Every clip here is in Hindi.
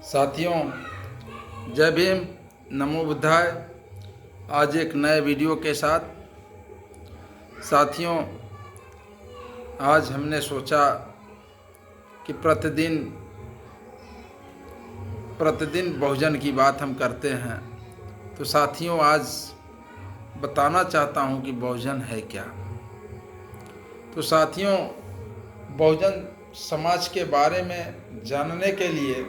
साथियों, जय भीम, नमो बुद्धाय। आज एक नए वीडियो के साथ। साथियों, आज हमने सोचा कि प्रतिदिन बहुजन की बात हम करते हैं। तो साथियों, आज बताना चाहता हूं कि बहुजन है क्या। तो साथियों, बहुजन समाज के बारे में जानने के लिए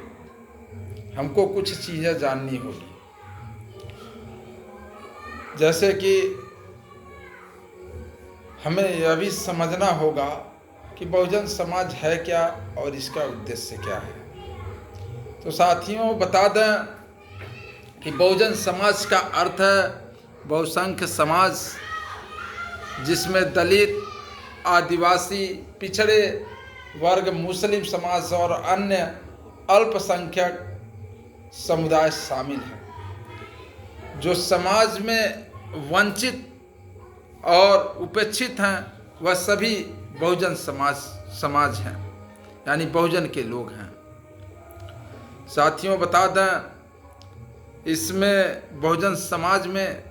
हमको कुछ चीज़ें जाननी होगी। जैसे कि हमें यह भी समझना होगा कि बहुजन समाज है क्या और इसका उद्देश्य क्या है। तो साथियों, बता दें कि बहुजन समाज का अर्थ है बहुसंख्य समाज, जिसमें दलित, आदिवासी, पिछड़े वर्ग, मुस्लिम समाज और अन्य अल्पसंख्यक समुदाय शामिल हैं। जो समाज में वंचित और उपेक्षित हैं वह सभी बहुजन समाज हैं, यानी बहुजन के लोग हैं। साथियों, बता दें, इसमें बहुजन समाज में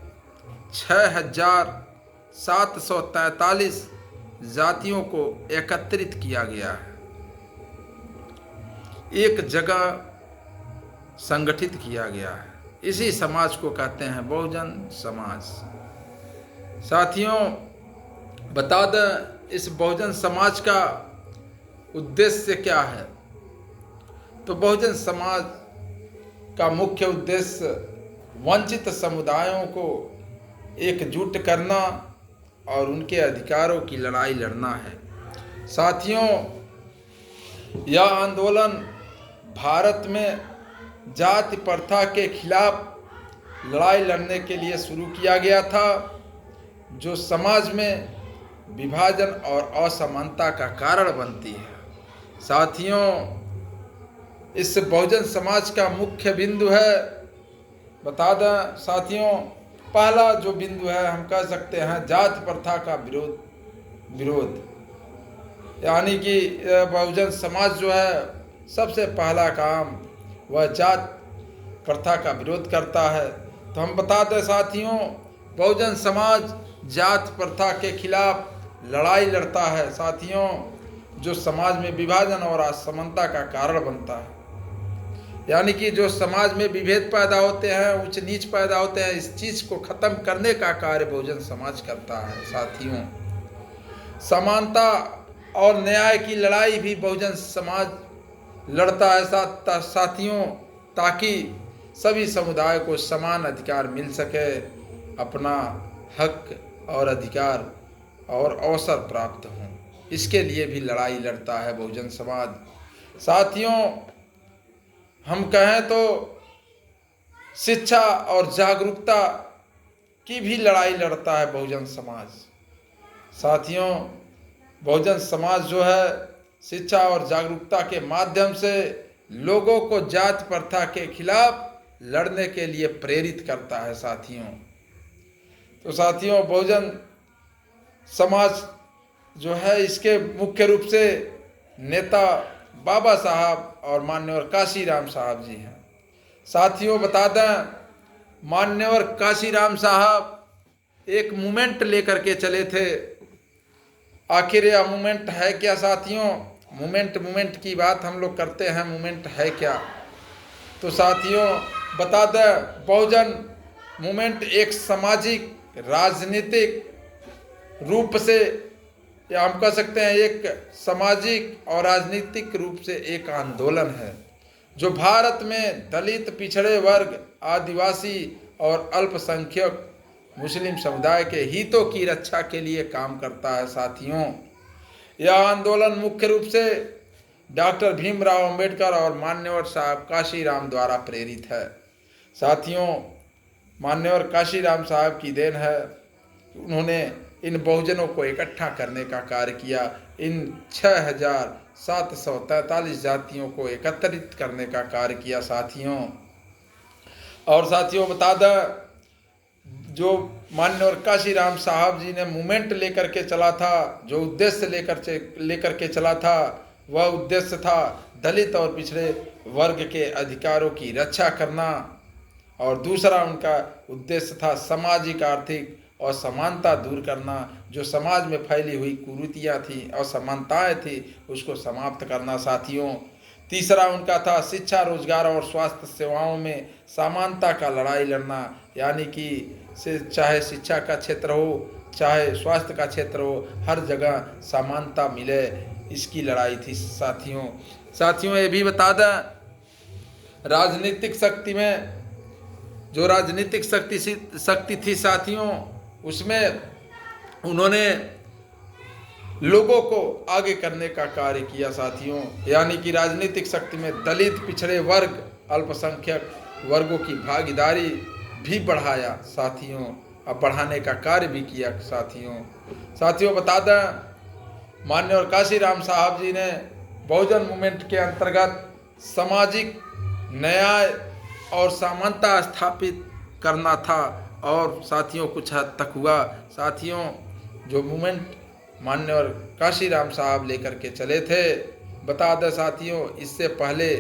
6,743 जातियों को एकत्रित किया गया है, एक जगह संगठित किया गया है। इसी समाज को कहते हैं बहुजन समाज। साथियों, बता दें, इस बहुजन समाज का उद्देश्य क्या है। तो बहुजन समाज का मुख्य उद्देश्य वंचित समुदायों को एकजुट करना और उनके अधिकारों की लड़ाई लड़ना है। साथियों, यह आंदोलन भारत में जाति प्रथा के खिलाफ लड़ाई लड़ने के लिए शुरू किया गया था, जो समाज में विभाजन और असमानता का कारण बनती है। साथियों, इस बहुजन समाज का मुख्य बिंदु है, बता दें साथियों, पहला जो बिंदु है हम कह सकते हैं जाति प्रथा का विरोध। यानी कि बहुजन समाज जो है सबसे पहला काम वह जात प्रथा का विरोध करता है। तो हम बता दें साथियों, बहुजन समाज जात प्रथा के खिलाफ लड़ाई लड़ता है। साथियों, जो समाज में विभाजन और असमानता का कारण बनता है, यानी कि जो समाज में विभेद पैदा होते हैं, उच्च नीच पैदा होते हैं, इस चीज़ को ख़त्म करने का कार्य बहुजन समाज करता है। साथियों, समानता और न्याय की लड़ाई भी बहुजन समाज लड़ता है साथियों, ताकि सभी समुदाय को समान अधिकार मिल सके, अपना हक और अधिकार और अवसर प्राप्त हों। इसके लिए भी लड़ाई लड़ता है बहुजन समाज। साथियों, हम कहें तो शिक्षा और जागरूकता की भी लड़ाई लड़ता है बहुजन समाज। साथियों, बहुजन समाज जो है शिक्षा और जागरूकता के माध्यम से लोगों को जाति प्रथा के खिलाफ लड़ने के लिए प्रेरित करता है। साथियों, तो साथियों, बहुजन समाज जो है इसके मुख्य रूप से नेता बाबा साहब और मान्यवर काशीराम साहब जी हैं। साथियों, बता दें, मान्यवर काशीराम साहब एक मूवमेंट लेकर के चले थे। आखिर यह मूवमेंट है क्या। साथियों, मूवमेंट की बात हम लोग करते हैं, मूवमेंट है क्या। तो साथियों, बता दें, बहुजन मूवमेंट एक सामाजिक राजनीतिक रूप से, या हम कह सकते हैं एक सामाजिक और राजनीतिक रूप से एक आंदोलन है, जो भारत में दलित, पिछड़े वर्ग, आदिवासी और अल्पसंख्यक मुस्लिम समुदाय के हितों की रक्षा के लिए काम करता है। साथियों, यह आंदोलन मुख्य रूप से डॉक्टर भीमराव अंबेडकर और मान्यवर साहब काशीराम द्वारा प्रेरित है। साथियों, मान्यवर काशीराम साहब की देन है, उन्होंने इन बहुजनों को इकट्ठा करने का कार्य किया। इन 6,743 जातियों को एकत्रित करने का कार्य किया। साथियों, और साथियों, बता दें, जो मान्यवर काशीराम साहब जी ने मूवमेंट लेकर के चला था, जो उद्देश्य लेकर के चला था, वह उद्देश्य था दलित और पिछड़े वर्ग के अधिकारों की रक्षा करना, और दूसरा उनका उद्देश्य था सामाजिक आर्थिक असमानता दूर करना। जो समाज में फैली हुई कुरीतियाँ थी, असमानताएं थी, उसको समाप्त करना साथियों। तीसरा उनका था शिक्षा, रोजगार और स्वास्थ्य सेवाओं में समानता का लड़ाई लड़ना, यानी कि चाहे शिक्षा का क्षेत्र हो, चाहे स्वास्थ्य का क्षेत्र हो, हर जगह समानता मिले, इसकी लड़ाई थी साथियों। साथियों ये भी बता दें, राजनीतिक शक्ति में जो राजनीतिक शक्ति थी साथियों, उसमें उन्होंने लोगों को आगे करने का कार्य किया साथियों, यानी कि राजनीतिक शक्ति में दलित, पिछड़े वर्ग, अल्पसंख्यक वर्गों की भागीदारी भी बढ़ाया साथियों, अब बढ़ाने का कार्य भी किया साथियों। साथियों बता दें, माननीय और काशीराम साहब जी ने बहुजन मूवमेंट के अंतर्गत सामाजिक न्याय और समानता स्थापित करना था, और साथियों कुछ हद तक हुआ साथियों। जो मूवमेंट माननीय और काशीराम साहब लेकर के चले थे, बता दें साथियों, इससे पहले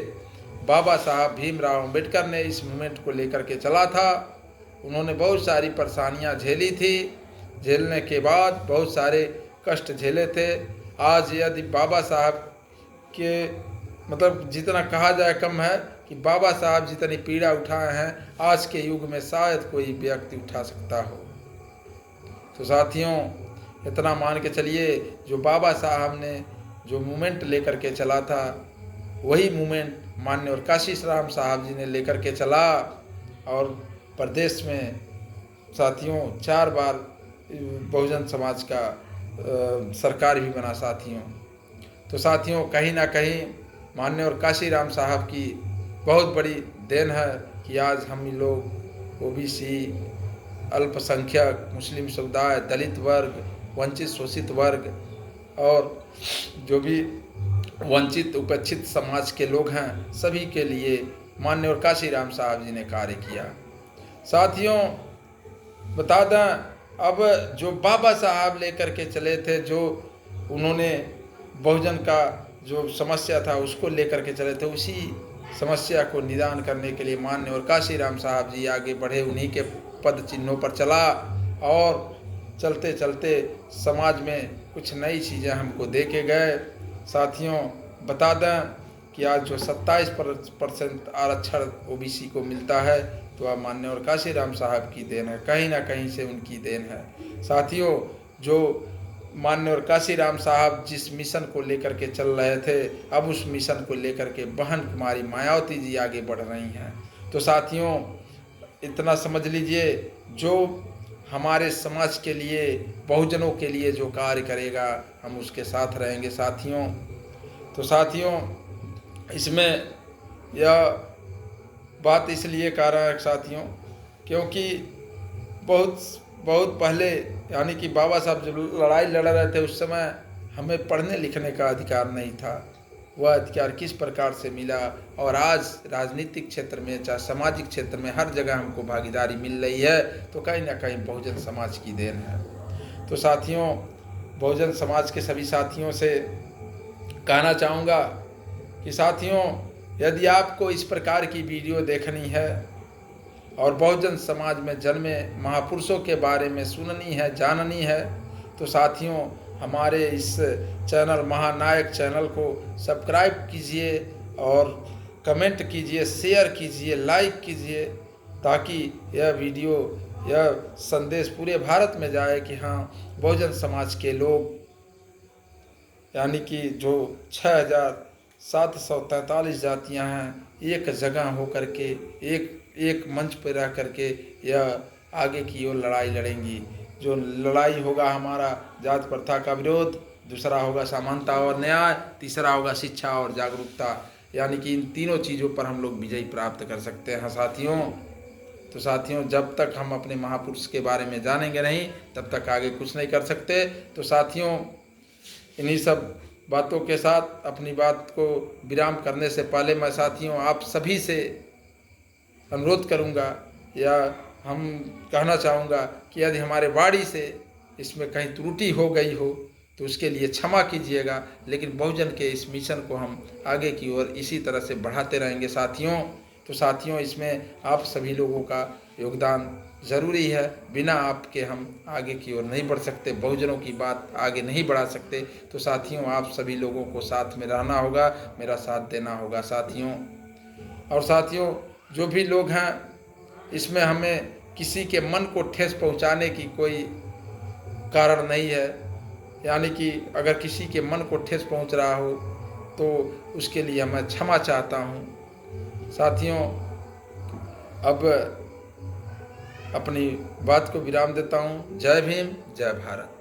बाबा साहब भीमराव अम्बेडकर ने इस मूवमेंट को लेकर के चला था। उन्होंने बहुत सारी परेशानियां झेली थी, झेलने के बाद बहुत सारे कष्ट झेले थे। आज यदि बाबा साहब के मतलब जितना कहा जाए कम है कि बाबा साहब जितनी पीड़ा उठाए हैं, आज के युग में शायद कोई व्यक्ति उठा सकता हो। तो साथियों इतना मान के चलिए, जो बाबा साहब ने जो मूवमेंट लेकर के चला था, वही मूवमेंट माननीय और काशीराम साहब जी ने लेकर के चला, और प्रदेश में साथियों 4 बार बहुजन समाज का सरकार भी बना साथियों। तो साथियों कहीं ना कहीं माननीय और काशीराम साहब की बहुत बड़ी देन है कि आज हम लोग ओबीसी, अल्पसंख्यक, मुस्लिम समुदाय, दलित वर्ग, वंचित शोषित वर्ग और जो भी वंचित उपेक्षित समाज के लोग हैं, सभी के लिए माननीय और काशीराम साहब जी ने कार्य किया। साथियों बता दें, अब जो बाबा साहब लेकर के चले थे, जो उन्होंने बहुजन का जो समस्या था उसको लेकर के चले थे, उसी समस्या को निदान करने के लिए माननीय और काशीराम साहब जी आगे बढ़े, उन्हीं के पद चिन्हों पर चला, और चलते चलते समाज में कुछ नई चीज़ें हमको देखे गए। साथियों बता दें कि आज जो 27% आरक्षण ओबीसी को मिलता है, तो अब माननीय और काशीराम साहब की देन है, कहीं ना कहीं से उनकी देन है। साथियों जो माननीय और काशीराम साहब जिस मिशन को लेकर के चल रहे थे, अब उस मिशन को लेकर के बहन कुमारी मायावती जी आगे बढ़ रही हैं। तो साथियों इतना समझ लीजिए, जो हमारे समाज के लिए, बहुजनों के लिए जो कार्य करेगा, हम उसके साथ रहेंगे साथियों। तो साथियों इसमें यह बात इसलिए कह रहा है साथियों, क्योंकि बहुत पहले यानी कि बाबा साहब जब लड़ाई लड़ रहे थे, उस समय हमें पढ़ने लिखने का अधिकार नहीं था। वह अधिकार किस प्रकार से मिला, और आज राजनीतिक क्षेत्र में, चाहे सामाजिक क्षेत्र में, हर जगह हमको भागीदारी मिल रही है, तो कहीं ना कहीं बहुजन समाज की देन है। तो साथियों बहुजन समाज के सभी साथियों से कहना चाहूँगा कि साथियों यदि आपको इस प्रकार की वीडियो देखनी है और बहुजन समाज में जन्मे महापुरुषों के बारे में सुननी है, जाननी है, तो साथियों हमारे इस चैनल महानायक चैनल को सब्सक्राइब कीजिए और कमेंट कीजिए, शेयर कीजिए, लाइक कीजिए, ताकि यह वीडियो, यह संदेश पूरे भारत में जाए कि हाँ, बहुजन समाज के लोग यानी कि जो 6743 जातियां हैं, एक जगह हो करके, एक मंच पर रह करके यह आगे की ओर लड़ाई लड़ेंगी। जो लड़ाई होगा हमारा जात प्रथा का विरोध, दूसरा होगा समानता और न्याय, तीसरा होगा शिक्षा और जागरूकता, यानी कि इन तीनों चीज़ों पर हम लोग विजय प्राप्त कर सकते हैं साथियों। तो साथियों जब तक हम अपने महापुरुष के बारे में जानेंगे नहीं, तब तक आगे कुछ नहीं कर सकते। तो साथियों इन्हीं सब बातों के साथ अपनी बात को विराम करने से पहले मैं साथियों आप सभी से अनुरोध करूंगा, या हम कहना चाहूँगा कि यदि हमारे वाणी से इसमें कहीं त्रुटि हो गई हो, तो उसके लिए क्षमा कीजिएगा। लेकिन बहुजन के इस मिशन को हम आगे की ओर इसी तरह से बढ़ाते रहेंगे साथियों। तो साथियों, इसमें आप सभी लोगों का योगदान ज़रूरी है। बिना आपके हम आगे की ओर नहीं बढ़ सकते, बहुजनों की बात आगे नहीं बढ़ा सकते। तो साथियों, आप सभी लोगों को साथ में रहना होगा, मेरा साथ देना होगा साथियों। और साथियों, जो भी लोग हैं, इसमें हमें किसी के मन को ठेस पहुंचाने की कोई कारण नहीं है। यानी कि अगर किसी के मन को ठेस पहुंच रहा हो तो उसके लिए मैं क्षमा चाहता हूं। साथियों, अब अपनी बात को विराम देता हूं। जय भीम, जय भारत।